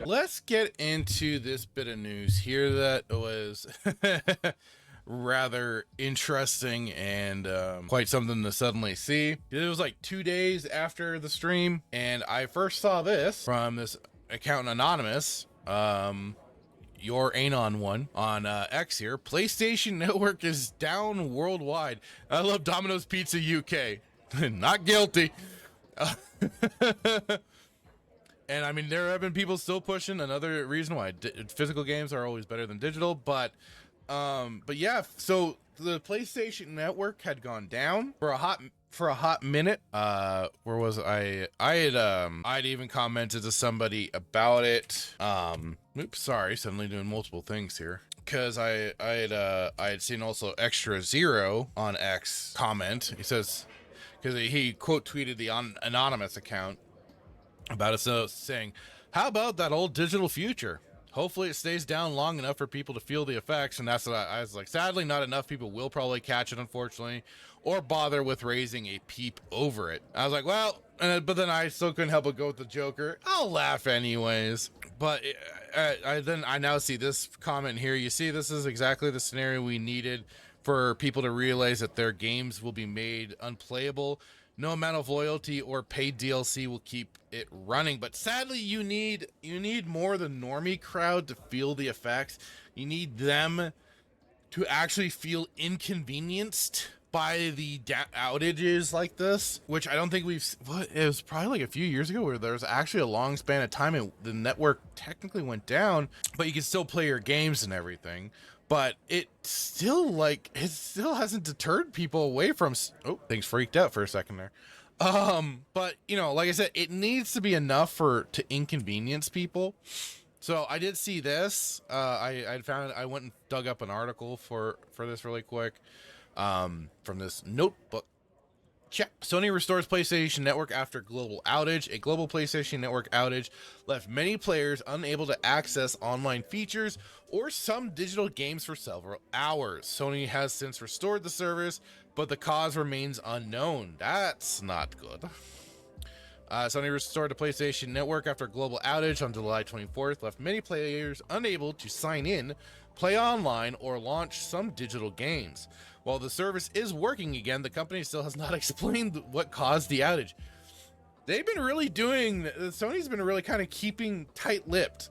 Let's get into this bit of news here that was rather interesting and quite something to suddenly see. It was like 2 days after the stream, and I first saw this from this account Anonymous. Your Anon one on X here. PlayStation Network is down worldwide. I love Domino's Pizza UK. Not guilty. And I mean, there have been people still pushing. Another reason why physical games are always better than digital, but yeah. So the PlayStation Network had gone down for a hot minute. Where was I? I'd even commented to somebody about it. Oops, sorry, suddenly doing multiple things here. Because I had seen also Extra Zero on X comment. He says, because he quote tweeted the anonymous account about it, so saying, how about that old digital future? Hopefully it stays down long enough for people to feel the effects. And that's what I was like, sadly, not enough people will probably catch it, unfortunately, or bother with raising a peep over it. I was like, well, but then I still couldn't help but go with the Joker. I'll laugh anyways. But I now see this comment here. You see, this is exactly the scenario we needed for people to realize that their games will be made unplayable. No amount of loyalty or paid DLC will keep it running. But sadly, you need more the normie crowd to feel the effects. You need them to actually feel inconvenienced by the outages like this, which I don't think we've. It was probably like a few years ago where there was actually a long span of time and the network technically went down, but you can still play your games and everything. But it still hasn't deterred people away from. Oh, things freaked out for a second there. But you know, like I said, it needs to be enough to inconvenience people. So I did see this. I found it. I went and dug up an article for this really quick. From this notebook. Check. Sony restores PlayStation Network after global outage. A global PlayStation Network outage left many players unable to access online features or some digital games for several hours. Sony has since restored the service, but the cause remains unknown. That's not good. Sony restored the PlayStation Network after a global outage on July 24th, left many players unable to sign in, play online, or launch some digital games. While the service is working again, the company still has not explained what caused the outage. They've been really Sony's been really kind of keeping tight-lipped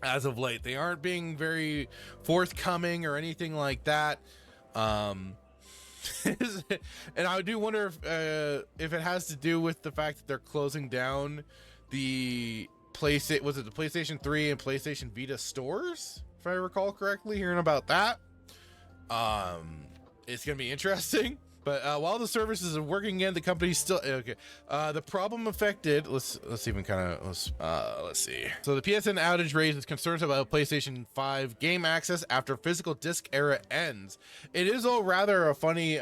as of late. They aren't being very forthcoming or anything like that. And I do wonder if it has to do with the fact that they're closing down the PlayStation 3 and PlayStation Vita stores, if I recall correctly, hearing about that. It's gonna be interesting. But while the services are working again, the company's still okay. The problem affected. Let's even kind of let's see. So the PSN outage raises concerns about PlayStation 5 game access after physical disc era ends. It is all rather a funny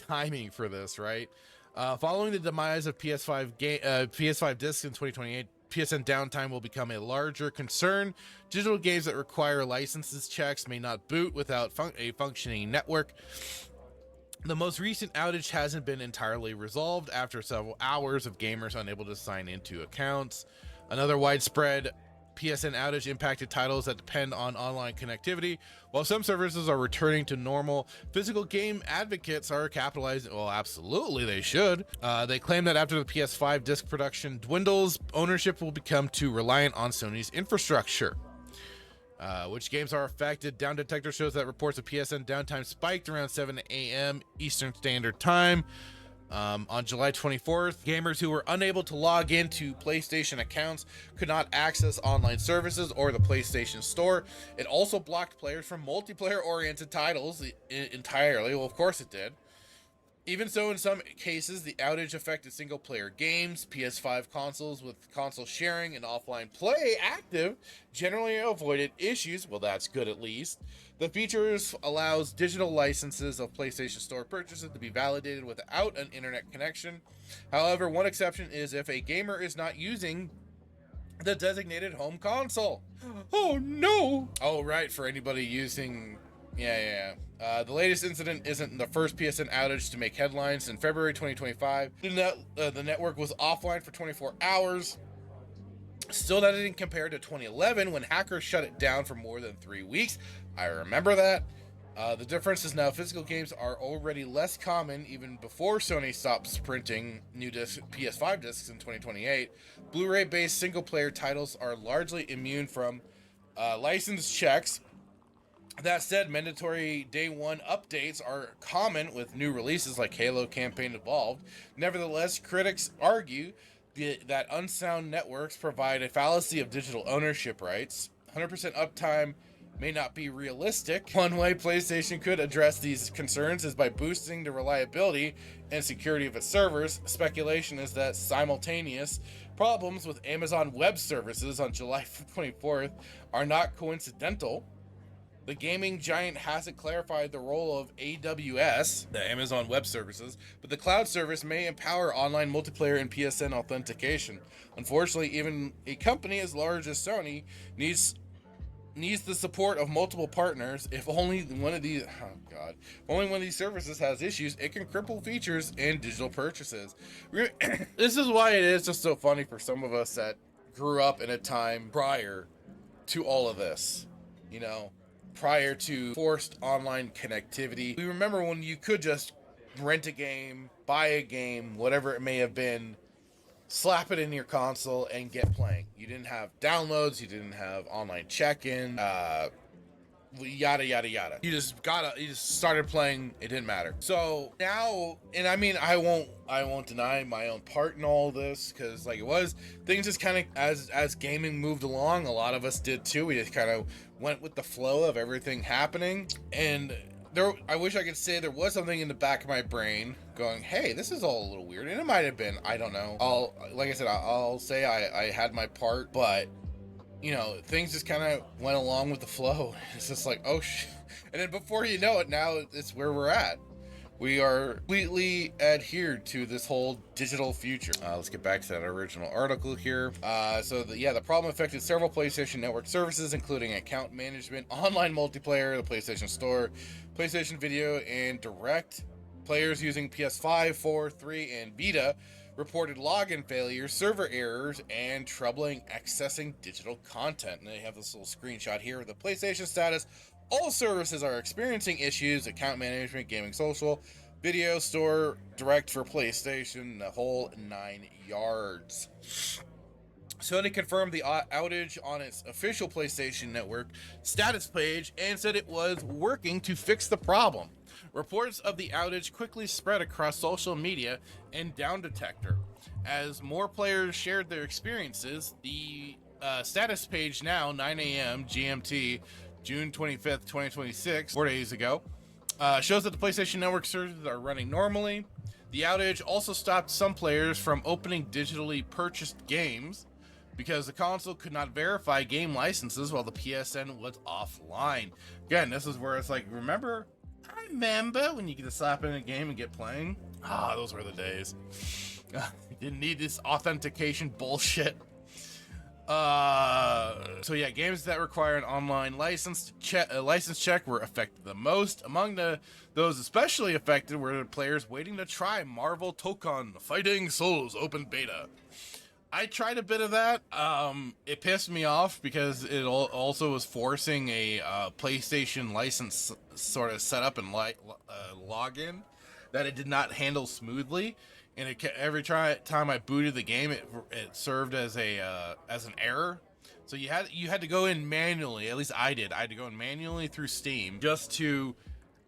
timing for this, right? Following the demise of PS5 discs in 2028. PSN downtime will become a larger concern. Digital games that require licenses checks may not boot without a functioning network. The most recent outage hasn't been entirely resolved after several hours of gamers unable to sign into accounts. Another widespread PSN outage impacted titles that depend on online connectivity. While some services are returning to normal, physical game advocates are capitalizing. Well, absolutely they should. They claim that after the PS5 disc production dwindles, ownership will become too reliant on Sony's infrastructure. Which games are affected? Down Detector shows that reports of PSN downtime spiked around 7 a.m. Eastern Standard Time. On July 24th, gamers who were unable to log into PlayStation accounts could not access online services or the PlayStation Store. It also blocked players from multiplayer-oriented titles entirely. Well, of course it did. Even so, in some cases, the outage affected single-player games. PS5 consoles with console sharing and offline play active generally avoided issues. Well, that's good at least. The features allows digital licenses of PlayStation Store purchases to be validated without an internet connection. However, one exception is if a gamer is not using the designated home console. Oh no! Oh, right, for anybody using... Yeah. The latest incident isn't the first PSN outage to make headlines. In February 2025, the network was offline for 24 hours Still, that didn't compare to 2011 when hackers shut it down for more than 3 weeks. I remember that. The difference is now physical games are already less common even before Sony stops printing new PS5 discs in 2028. Blu-ray based single player titles are largely immune from license checks. That said, mandatory day one updates are common with new releases like Halo Campaign Evolved. Nevertheless, critics argue that unsound networks provide a fallacy of digital ownership rights. 100% uptime may not be realistic. One way PlayStation could address these concerns is by boosting the reliability and security of its servers. Speculation is that simultaneous problems with Amazon Web Services on July 24th are not coincidental. The gaming giant hasn't clarified the role of AWS, the Amazon Web Services, but the cloud service may empower online multiplayer and PSN authentication. Unfortunately, even a company as large as Sony needs the support of multiple partners. If only one of these services has issues, it can cripple features and digital purchases. This is why it is just so funny for some of us that grew up in a time prior to all of this, you know, prior to forced online connectivity. We remember when you could just rent a game, buy a game, whatever it may have been, slap it in your console and get playing. You didn't have downloads, you didn't have online check-in, yada yada yada. You just started playing, it didn't matter. So now, and I mean, I won't deny my own part in all this, because like it was, things just kind of, as gaming moved along, a lot of us did too. We just kind of went with the flow of everything happening, and I wish I could say there was something in the back of my brain going, hey, this is all a little weird, and it might have been, I don't know. I'll say I had my part, but you know, things just kind of went along with the flow. It's just like, oh and then before you know it, now it's where we're at. We are completely adhered to this whole digital future. Let's get back to that original article here. The problem affected several PlayStation Network services, including account management, online multiplayer, the PlayStation Store, PlayStation Video, and Direct. Players using PS5, 4, 3, and Vita reported login failures, server errors, and troubling accessing digital content. And they have this little screenshot here of the PlayStation status. All services are experiencing issues: account management, gaming, social, video store, direct for PlayStation, the whole 9 yards. Sony confirmed the outage on its official PlayStation Network status page and said it was working to fix the problem. Reports of the outage quickly spread across social media and Down Detector. As more players shared their experiences, the status page now, 9 a.m. GMT, June 25th, 2026, 4 days ago, shows that the PlayStation Network servers are running normally. The outage also stopped some players from opening digitally purchased games because the console could not verify game licenses while the PSN was offline. Again, this is where it's like, remember when you get to slap in a game and get playing? Those were the days. Didn't need this authentication bullshit. Games that require an online license check were affected the most. Among those especially affected were players waiting to try Marvel Tokon Fighting Souls open beta. I tried a bit of that. It pissed me off because it also was forcing a PlayStation license sort of setup and login that it did not handle smoothly. And every time I booted the game, it served as an error. So you had to go in manually. At least I did. I had to go in manually through Steam just to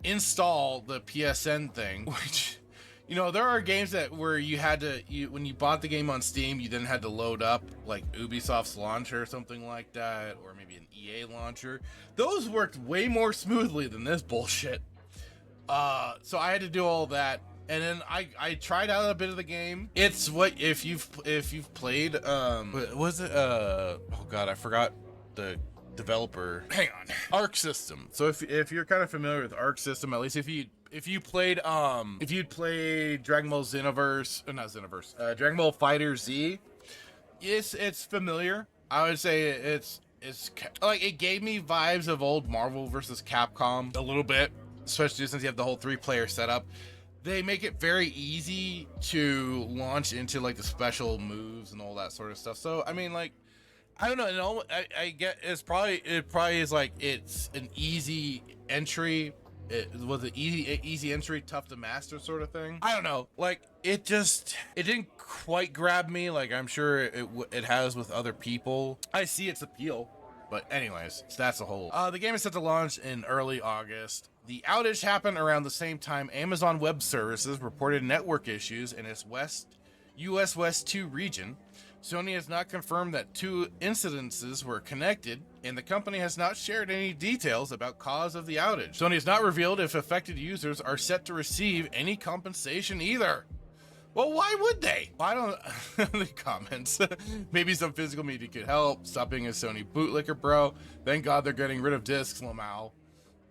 install the PSN thing. Which, you know, there are games where you had to when you bought the game on Steam, you then had to load up like Ubisoft's launcher or something like that, or maybe an EA launcher. Those worked way more smoothly than this bullshit. So I had to do all that. And then I tried out a bit of the game. It's what if you've played was it oh god, I forgot the developer. Hang on. Arc System. So if you're kind of familiar with Arc System, at least if you'd played Dragon Ball Xenoverse, not Xenoverse, Dragon Ball Fighter Z, it's familiar. I would say it's like, it gave me vibes of old Marvel versus Capcom a little bit, especially since you have the whole 3-player setup. They make it very easy to launch into like the special moves and all that sort of stuff. So I mean, like, I don't know. I get it probably is like it's an easy entry. It was an easy entry, tough to master sort of thing. I don't know. Like it didn't quite grab me. Like I'm sure it has with other people. I see its appeal. But anyways, so that's a whole. The game is set to launch in early August. The outage happened around the same time Amazon Web Services reported network issues in its US West 2 region. Sony has not confirmed that two incidences were connected, and the company has not shared any details about cause of the outage. Sony has not revealed if affected users are set to receive any compensation either. Well, why would they? I don't the comments. Maybe some physical media could help. Stop being a Sony bootlicker, bro. Thank God they're getting rid of discs, Lamau.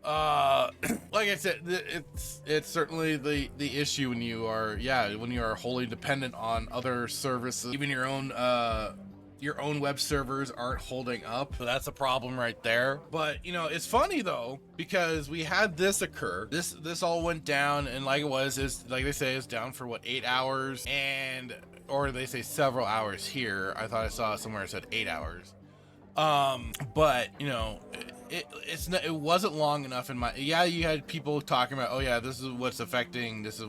Like I said, it's certainly the issue when you are wholly dependent on other services. Even your own web servers aren't holding up, so that's a problem right there. But you know, it's funny though, because we had this occur. This all went down, and like they say, it's down for what, 8 hours, or they say several hours here. I thought I saw it somewhere it said 8 hours. But you know, it wasn't long enough in my. Yeah, you had people talking about, oh yeah, this is what's affecting. This is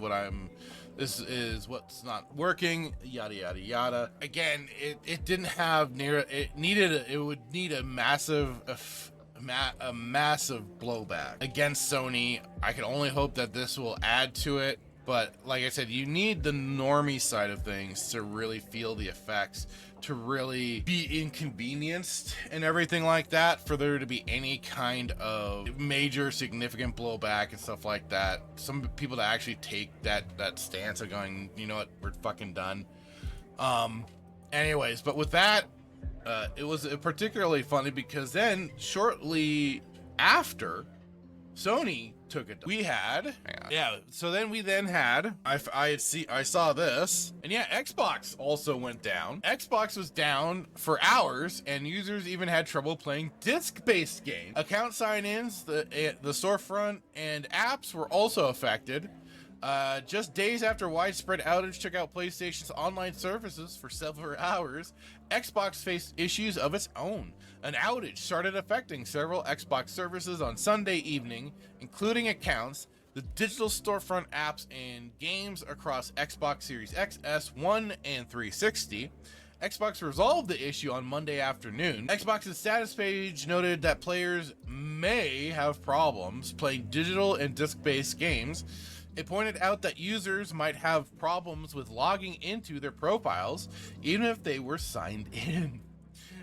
what's not working. Yada yada yada. Again, it didn't have it would need a massive blowback against Sony. I can only hope that this will add to it. But like I said, you need the normie side of things to really feel the effects, to really be inconvenienced and everything like that, for there to be any kind of major significant blowback and stuff like that. Some people to actually take that stance of going, you know what, we're fucking done. Anyways, but with that, it was particularly funny because then shortly after, Sony took it. I saw this, and yeah, Xbox also went down. Xbox was down for hours, and users even had trouble playing disc-based games. Account sign-ins, the storefront, and apps were also affected. Just days after widespread outage took out PlayStation's online services for several hours, Xbox faced issues of its own. An outage started affecting several Xbox services on Sunday evening, including accounts, the digital storefront apps, and games across Xbox Series X, S1, and 360. Xbox resolved the issue on Monday afternoon. Xbox's status page noted that players may have problems playing digital and disc-based games. It pointed out that users might have problems with logging into their profiles, even if they were signed in.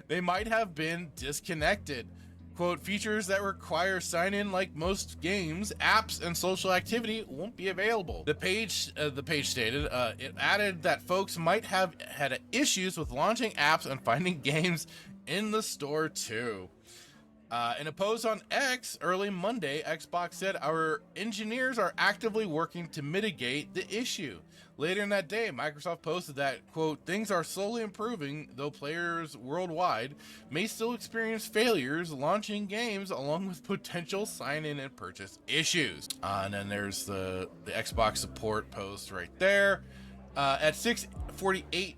They might have been disconnected. Quote, features that require sign-in like most games, apps, and social activity won't be available. The page stated, it added that folks might have had issues with launching apps and finding games in the store too. In a post on X early Monday, Xbox said, our engineers are actively working to mitigate the issue. Later in that day, Microsoft posted that, quote, things are slowly improving, though players worldwide may still experience failures launching games along with potential sign-in and purchase issues. And then there's the Xbox support post right there. At 6:48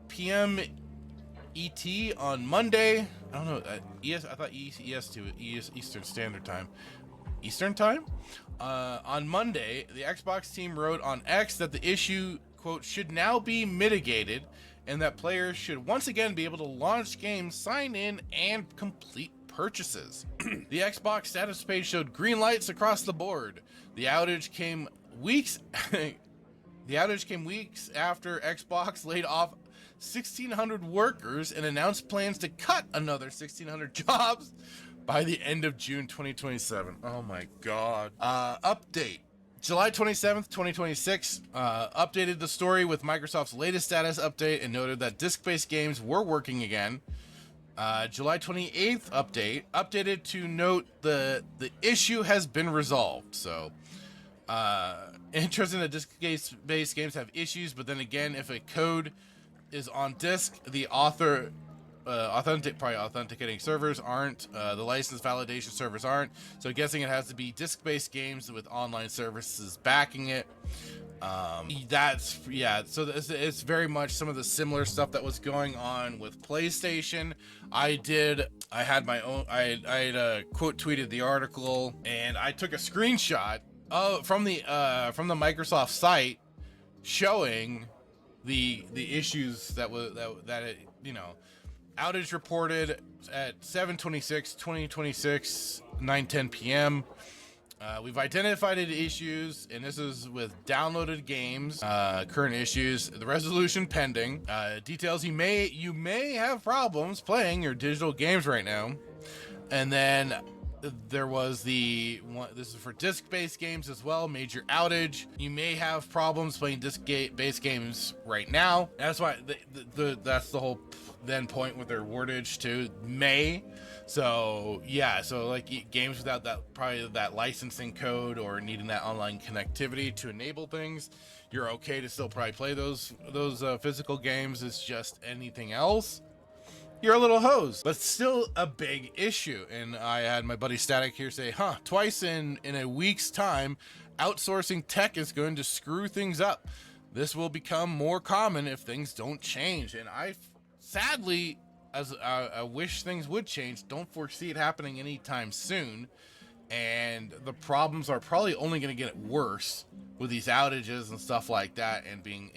p.m. ET on Monday. I don't know. I thought Eastern Standard Time. Eastern Time? On Monday, the Xbox team wrote on X that the issue, quote, should now be mitigated and that players should once again be able to launch games, sign in, and complete purchases. The Xbox status page showed green lights across the board. The outage came weeks after Xbox laid off 1,600 workers and announced plans to cut another 1,600 jobs by the end of June 2027. Oh my God. Update. July 27th, 2026, updated the story with Microsoft's latest status update and noted that disc-based games were working again. July 28th update, updated to note the issue has been resolved. So, interesting that disc-based games have issues, but then again, if a code is on disk, the author authenticating servers aren't, the license validation servers aren't, so guessing it has to be disk-based games with online services backing it. That's, yeah, so it's very much some of the similar stuff that was going on with PlayStation. I had my own, I had quote tweeted the article, and I took a screenshot from the Microsoft site showing the issues that was that it, outage reported at 7/26/2026 9:10 p.m. We've identified the issues, and this is with downloaded games. Current issues, the resolution pending. Details: you may have problems playing your digital games right now. And then there was the one. This is for disc-based games as well. Major outage. You may have problems playing disc-based games right now. That's why that's the whole then point with their wordage too. May. So yeah, so like games without that licensing code or needing that online connectivity to enable things, you're okay to still probably play those physical games. It's just anything else, you're a little hosed. But still a big issue. And I had my buddy Static here say, twice in a week's time, outsourcing tech is going to screw things up. This will become more common if things don't change. And I sadly, as I wish things would change, don't foresee it happening anytime soon. And the problems are probably only going to get worse with these outages and stuff like that, and being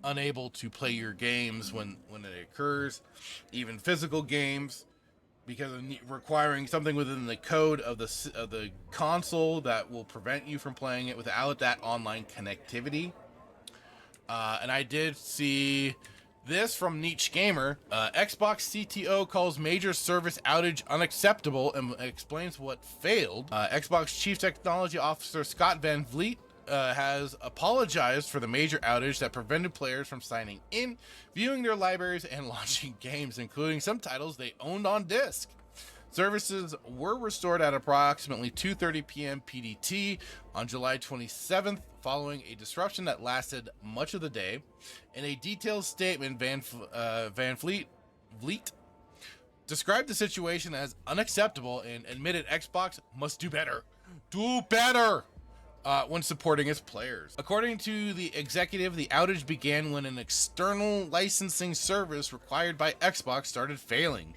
unable to play your games when it occurs, even physical games, because of requiring something within the code of the console that will prevent you from playing it without that online connectivity. And I did see this from Niche Gamer. Xbox CTO calls major service outage unacceptable and explains what failed. Xbox Chief Technology Officer Scott Van Vliet has apologized for the major outage that prevented players from signing in, viewing their libraries, and launching games, including some titles they owned on disc. Services were restored at approximately 2:30 p.m. PDT on July 27th, following a disruption that lasted much of the day. In a detailed statement, Van Vliet described the situation as unacceptable and admitted Xbox must do better. Do better! When supporting its players. According to the executive, the outage began when an external licensing service required by Xbox started failing.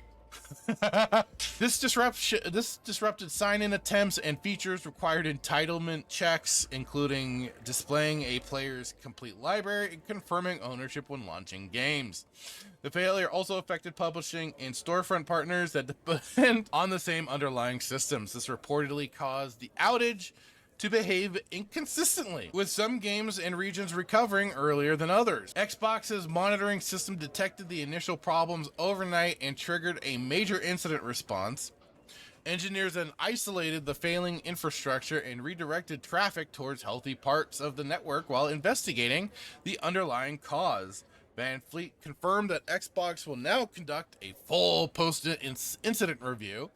This disrupted sign-in attempts, and features required entitlement checks, including displaying a player's complete library and confirming ownership when launching games. The failure also affected publishing and storefront partners that depend on the same underlying systems. This reportedly caused the outage to behave inconsistently, with some games and regions recovering earlier than others. Xbox's monitoring system detected the initial problems overnight and triggered a major incident response. Engineers then isolated the failing infrastructure and redirected traffic towards healthy parts of the network while investigating the underlying cause. Van Vliet confirmed that Xbox will now conduct a full post-incident review.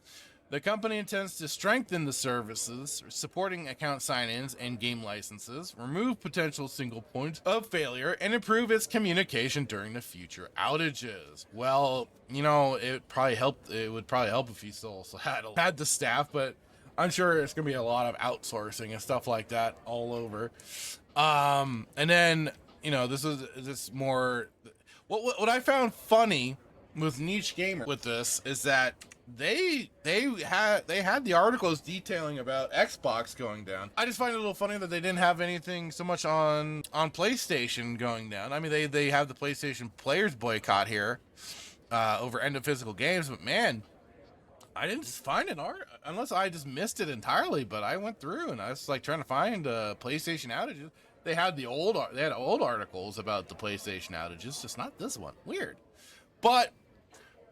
The company intends to strengthen the services, supporting account sign-ins and game licenses, remove potential single points of failure, and improve its communication during the future outages. Well, it would probably help if you still also had the staff, but I'm sure it's going to be a lot of outsourcing and stuff like that all over. And then, this is more. What I found funny with Niche Gamer with this is that they had the articles detailing about Xbox going down. I just find it a little funny that they didn't have anything so much on PlayStation going down. I mean, they have the PlayStation players boycott here over end of physical games, but man, I didn't find an unless I just missed it entirely. But I went through and I was like trying to find PlayStation outages. They had old articles about the PlayStation outages, just not this one. Weird, but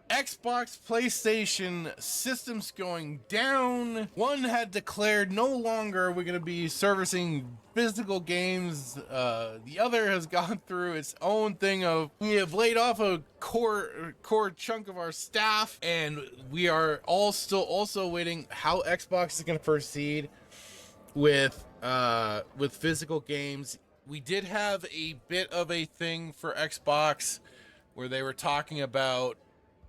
Xbox, PlayStation systems going down. One had declared no longer are we going to be servicing physical games. The other has gone through its own thing of we have laid off a core chunk of our staff, and we are all still also waiting how Xbox is going to proceed with physical games. We did have a bit of a thing for Xbox where they were talking about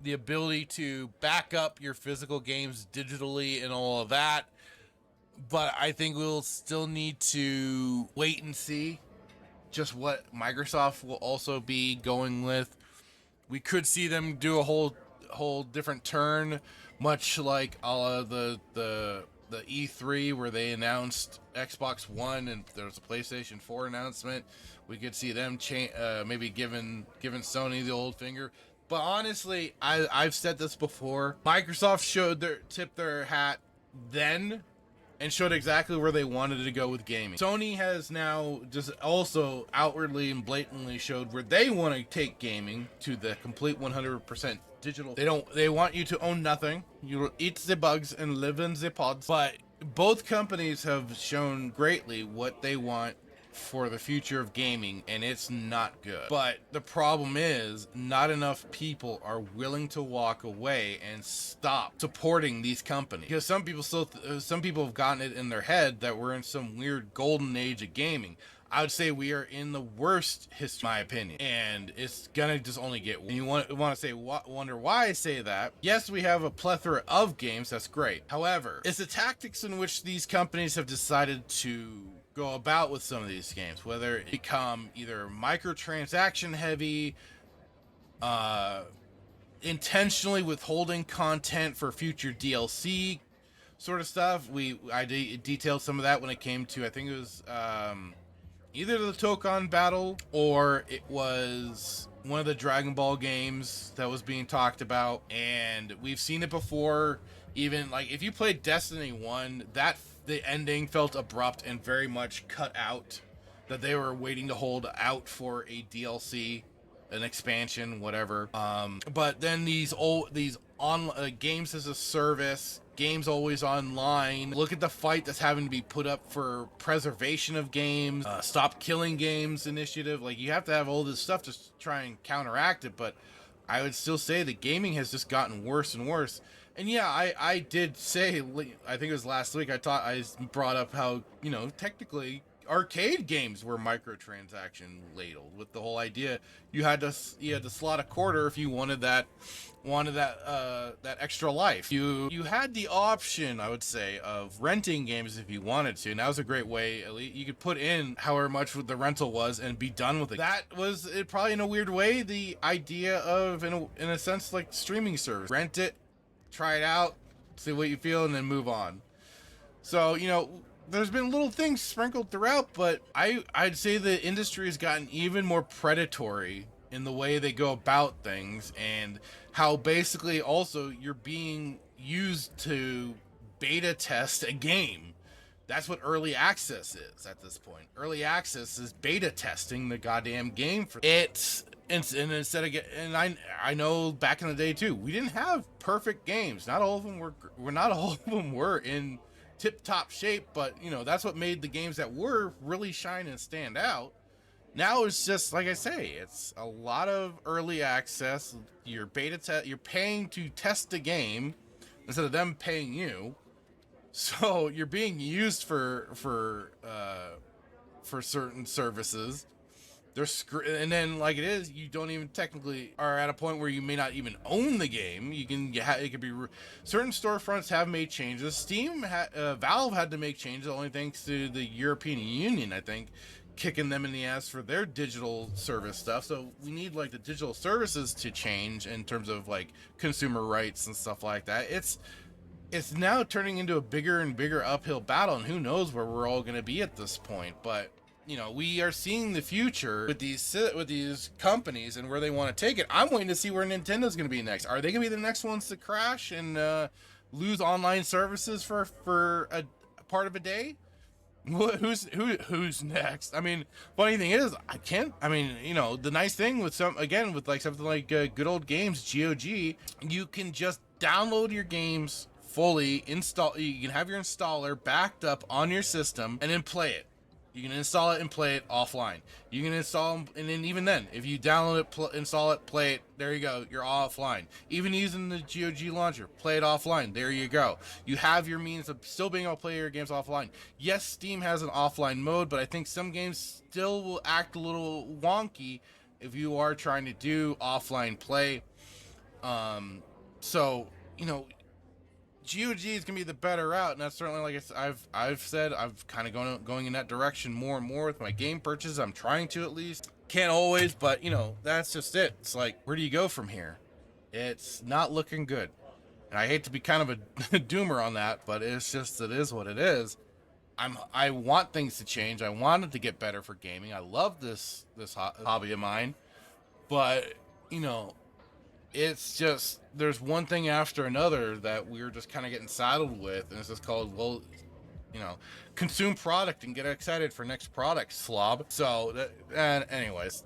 the ability to back up your physical games digitally and all of that, but I think we'll still need to wait and see just what Microsoft will also be going with. We could see them do a whole different turn, much like all of the E3 where they announced Xbox One and there was a PlayStation 4 announcement. We could see them maybe giving Sony the old finger. But honestly, I've said this before. Microsoft tipped their hat then and showed exactly where they wanted to go with gaming. Sony has now just also outwardly and blatantly showed where they want to take gaming to the complete 100% digital. They want you to own nothing. You eat the bugs and live in the pods. But both companies have shown greatly what they want for the future of gaming, and it's not good. But the problem is not enough people are willing to walk away and stop supporting these companies, because some people have gotten it in their head that we're in some weird golden age of gaming. I would say we are in the worst history, in my opinion, and it's gonna just only get worse. And you want to say, wonder why I say that? Yes, we have a plethora of games. That's great. However, it's the tactics in which these companies have decided to go about with some of these games, whether it become either microtransaction heavy, intentionally withholding content for future DLC sort of stuff. I detailed some of that when it came to, I think it was either the Tokon battle or it was one of the Dragon Ball games that was being talked about. And we've seen it before. Even like if you played Destiny 1, the ending felt abrupt and very much cut out, that they were waiting to hold out for a DLC, an expansion, whatever. But then these games as a service, games always online. Look at the fight that's having to be put up for preservation of games, stop killing games initiative. Like, you have to have all this stuff to try and counteract it. But I would still say that gaming has just gotten worse and worse. And yeah, I did say, I think it was last week, I brought up how, technically arcade games were microtransaction ladled, with the whole idea you had to slot a quarter if you wanted that extra life. You had the option, I would say, of renting games if you wanted to, and that was a great way. At least you could put in however much the rental was and be done with it. That was probably in a weird way the idea of, in a sense, like streaming service. Rent it, try it out, see what you feel, and then move on. So, there's been little things sprinkled throughout, but I'd say the industry has gotten even more predatory in the way they go about things, and how basically also you're being used to beta test a game. That's what early access is at this point. Early access is beta testing the goddamn game for it. And instead of I know back in the day too, we didn't have perfect games. Not all of them were in tip-top shape, but that's what made the games that were really shine and stand out. Now it's just, like I say, it's a lot of early access. You're paying to test the game instead of them paying you. So you're being used for certain services. And then, like it is, you don't even technically are at a point where you may not even own the game. It could be certain storefronts have made changes. Valve had to make changes only thanks to the European Union, I think, kicking them in the ass for their digital service stuff. So we need like the digital services to change in terms of like consumer rights and stuff like that. It's now turning into a bigger and bigger uphill battle, and who knows where we're all going to be at this point. But we are seeing the future with these companies and where they want to take it. I'm waiting to see where Nintendo's going to be next. Are they going to be the next ones to crash and lose online services for a part of a day? Who's next? I mean, funny thing is, the nice thing with something like good old games, GOG, you can just download your games fully, you can have your installer backed up on your system and then play it. You can install it and play it offline. You can install them, and then even then, if you download it, install it, play it, there you go, you're offline. Even using the GOG launcher, play it offline, there you go. You have your means of still being able to play your games offline. Yes, Steam has an offline mode, but I think some games still will act a little wonky if you are trying to do offline play. So, GOG is gonna be the better route, and that's certainly, like I've said, I've kind of going in that direction more and more with my game purchases. I'm trying to, at least. Can't always, but you know, that's just it. It's like, where do you go from here? It's not looking good, and I hate to be kind of a doomer on that, but it's just, it is what it is. I want things to change. I want it to get better for gaming. I love this hobby of mine, but you know, it's just, there's one thing after another that we're just kind of getting saddled with, and it's just called, well, you know, consume product and get excited for next product, slob. So, and anyways,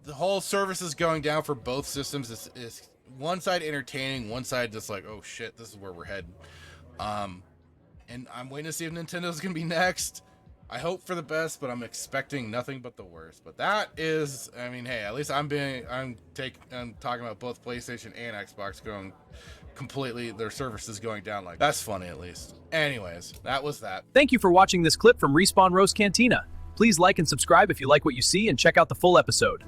the whole service is going down for both systems. Is one side entertaining, one side just like, oh shit, this is where we're heading. And I'm waiting to see if Nintendo's gonna be next. I hope for the best, but I'm expecting nothing but the worst. But that is, I mean, hey, at least I'm talking about both PlayStation and Xbox going completely, their services going down. Like, that's funny, at least. Anyways, that was that. Thank you for watching this clip from Respawn Roast Cantina. Please like and subscribe if you like what you see, and check out the full episode.